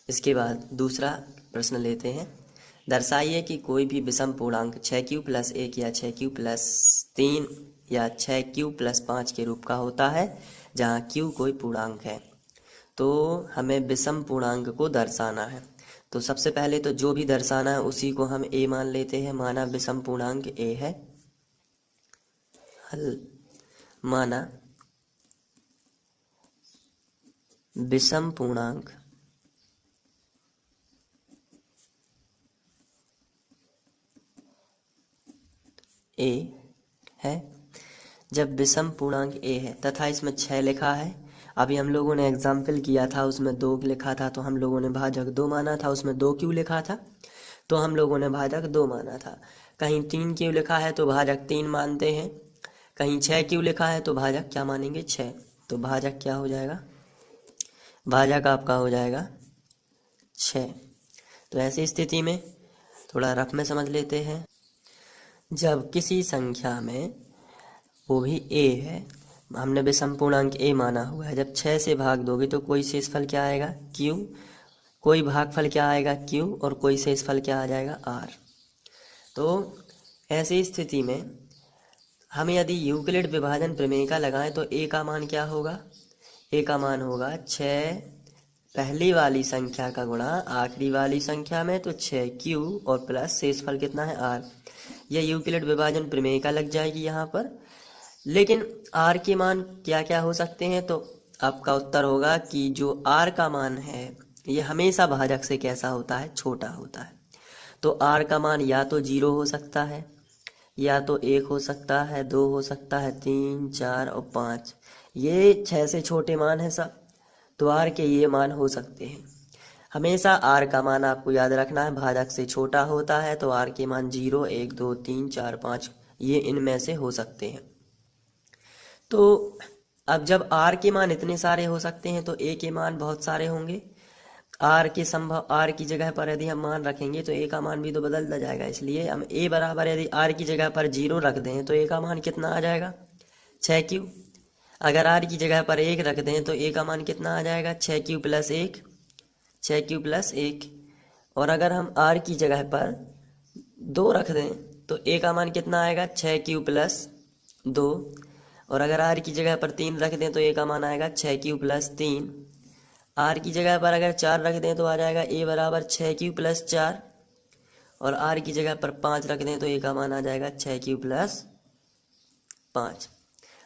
इसके बाद दूसरा प्रश्न लेते हैं। दर्शाइए कि कोई भी विषम पूर्णांक 6q प्लस 1 या 6q प्लस 3 या 6q प्लस 5 के रूप का होता है जहाँ q कोई पूर्णांक है। तो हमें विषम पूर्णांक को दर्शाना है। तो सबसे पहले तो जो भी दर्शाना है उसी को हम a मान लेते हैं। माना विषम पूर्णांक a है। हल माना विषम पूर्णांक a है। जब विषम पूर्णांक a है तथा इसमें 6 लिखा है। अभी हम लोगों ने एग्जाम्पल किया था, उसमें 2 लिखा था तो हम लोगों ने भाजक 2 माना था। उसमें 2 क्यों लिखा था तो हम लोगों ने भाजक 2 माना था। कहीं 3 क्यों लिखा है तो भाजक 3 मानते हैं। कहीं 6 क्यों लिखा है तो भाजक क्या मानेंगे 6। तो भाजक क्या हो जाएगा, भाजक आपका हो जाएगा 6। तो ऐसी स्थिति में थोड़ा रफ में समझ लेते हैं। जब किसी संख्या में, वो भी a है, हमने विषम पूर्णांक a माना हुआ है, जब 6 से भाग दोगे तो कोई शेषफल क्या आएगा q, कोई भागफल क्या आएगा q और कोई शेषफल क्या आ जाएगा r। तो ऐसी स्थिति में हम यदि यूक्लिड विभाजन प्रमेय का लगाएं तो a का मान क्या होगा, a का मान होगा 6 पहली वाली संख्या का गुणा आखिरी वाली संख्या में, तो 6q और प्लस शेषफल कितना है r। यह यूक्लिड विभाजन प्रमेय का लग जाएगी यहाँ पर। लेकिन r के मान क्या क्या हो सकते हैं, तो आपका उत्तर होगा कि जो r का मान है ये हमेशा भाजक से कैसा होता है, छोटा होता है। तो r का मान या तो 0 हो सकता है, या तो 1 हो सकता है, 2 हो सकता है, 3, 4 और 5। ये 6 से छोटे मान है सब। तो r के ये मान हो सकते हैं। हमेशा r का मान आपको याद रखना है भाजक से छोटा होता है। तो r के मान 0, 1, 2, 3, 4, 5 ये इनमें से हो सकते हैं। तो अब जब r के मान इतने सारे हो सकते हैं तो a के मान बहुत सारे होंगे। r की जगह पर यदि हम मान रखेंगे तो a का मान भी तो बदलता जाएगा। इसलिए हम a बराबर यदि r की जगह पर 0 रख दें तो a का मान कितना आ जाएगा 6q। अगर r की जगह पर 1 रख दें तो a का मान कितना आ जाएगा 6q प्लस 1, 6q प्लस 1। और अगर हम r की जगह पर 2 रख दें तो a का मान कितना आएगा 6q प्लस 2। और अगर r की जगह पर 3 रख दें तो a का मान आएगा 6q प्लस 3। r की जगह पर अगर 4 रख दें तो आ जाएगा a बराबर 6q प्लस 4। और r की जगह पर 5 रख दें तो a का मान आ जाएगा 6q प्लस 5।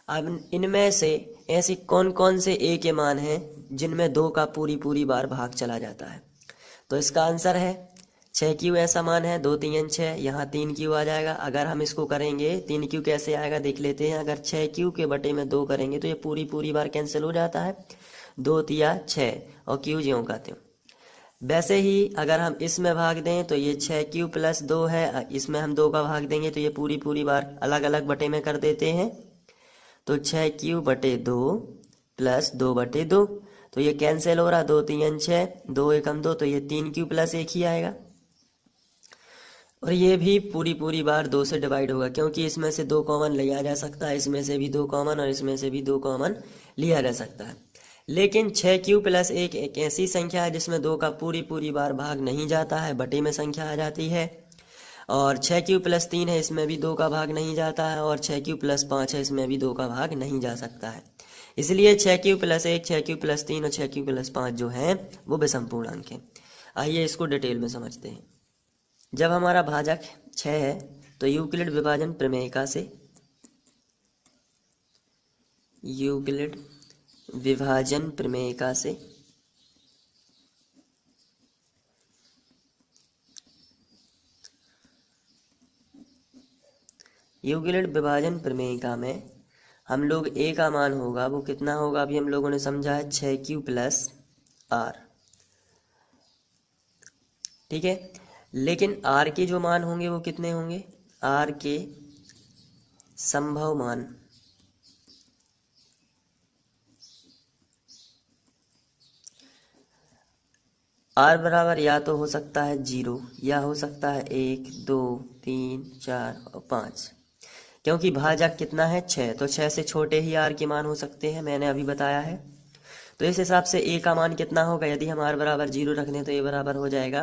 अब इनमें से ऐसी कौन कौन से a के मान हैं जिनमें 2 का पूरी बार भाग चला जाता है। तो इसका आंसर है 6q ऐसा मान है, 2 3 6, यहाँ 3q आ जाएगा। अगर हम इसको करेंगे 3q कैसे आएगा देख लेते हैं। अगर 6q के बटे में 2 करेंगे तो ये पूरी बार कैंसिल हो जाता है, 2 तिया 6 और q ज्यों का त्यों। वैसे ही अगर हम इसमें भाग दें तो ये 6q प्लस 2 है, इसमें हम 2 का भाग देंगे तो ये पूरी बार अलग अलग बटे में कर देते हैं। तो 6q बटे 2 प्लस 2 बटे 2, तो ये कैंसिल हो रहा, 2 3 6, 2 एकम 2, तो ये 3q प्लस 1 ही आएगा। और ये भी पूरी बार 2 से डिवाइड होगा क्योंकि इसमें से 2 कॉमन लिया जा सकता है, इसमें से भी 2 कॉमन और इसमें से भी 2 कॉमन लिया जा सकता है। लेकिन 6q प्लस 1 एक ऐसी संख्या है जिसमें 2 का पूरी बार भाग नहीं जाता है, बटे में संख्या आ जाती है। और 6q प्लस 3 है, इसमें भी 2 का भाग नहीं जाता है। और 6q प्लस 5 है, इसमें भी 2 का भाग नहीं जा सकता है। इसलिए 6q प्लस 1, 6q प्लस 3 और 6q प्लस 5 जो है वो विषम पूर्णांक है। आइए इसको डिटेल में समझते हैं। जब हमारा भाजक 6 है तो यूक्लिड विभाजन प्रमेयिका से, यूक्लिड विभाजन प्रमेयिका से यूक्लिड विभाजन प्रमेयिका में हम लोग a का मान होगा वो कितना होगा, अभी हम लोगों ने समझा है 6q प्लस r, ठीक है। लेकिन r के जो मान होंगे वो कितने होंगे, r के संभव मान r बराबर या तो हो सकता है 0 या हो सकता है 1, 2, 3, 4 और 5। क्योंकि भाजक कितना है 6, तो 6 से छोटे ही r के मान हो सकते हैं, मैंने अभी बताया है। तो इस हिसाब से ए का मान कितना होगा, यदि हम आर बराबर 0 रख दें तो ए बराबर हो जाएगा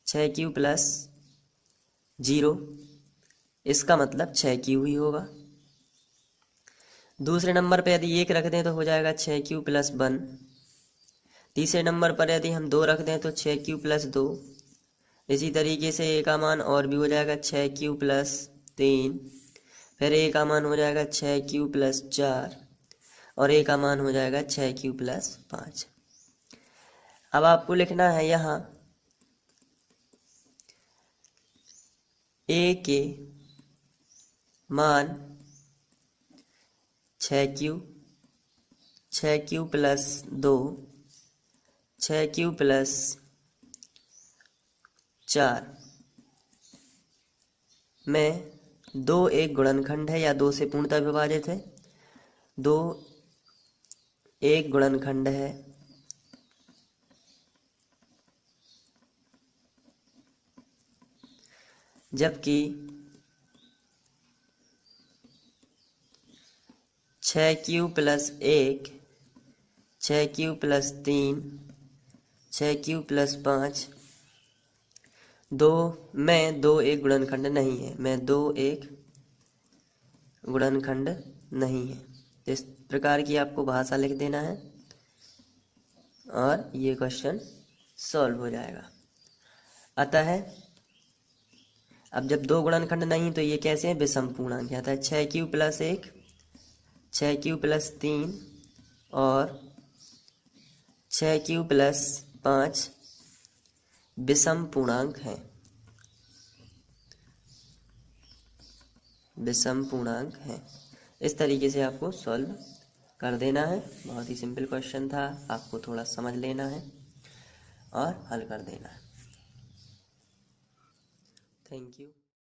6q प्लस 0। इसका मतलब 6q ही होगा। दूसरे नंबर पर यदि 1 रख दें तो हो जाएगा 6q प्लस 1। तीसरे नंबर पर यदि हम 2 रख दें तो 6q प्लस 2। इसी तरीके से ए का मान और भी हो जाएगा 6q प्लस 3। फिर ए का मान हो जाएगा 6q प्लस 4 और ए का मान हो जाएगा 6q प्लस 5। अब आपको लिखना है यहाँ ए के मान 6q प्लस 2, 6q प्लस 4 में 2 एक गुणनखंड है या 2 से पूर्णतः विभाजित है। 2 एक गुणनखंड है जबकि 6q plus 1, 6q plus 3, 6q plus 5 2 में 2 एक गुणनखंड नहीं है, में 2 एक गुणनखंड नहीं है। तो इस प्रकार की आपको भाषा लिख देना है और ये क्वेश्चन सॉल्व हो जाएगा। अतः अब जब 2 गुणनखंड नहीं तो ये कैसे है, विषम पूर्णांक। आता है 6q प्लस 1, 6q प्लस 3 और 6q प्लस 5 विषम पूर्णांक है, विषम पूर्णांक है। इस तरीके से आपको सॉल्व कर देना है। बहुत ही सिंपल क्वेश्चन था, आपको थोड़ा समझ लेना है और हल कर देना है। Thank you.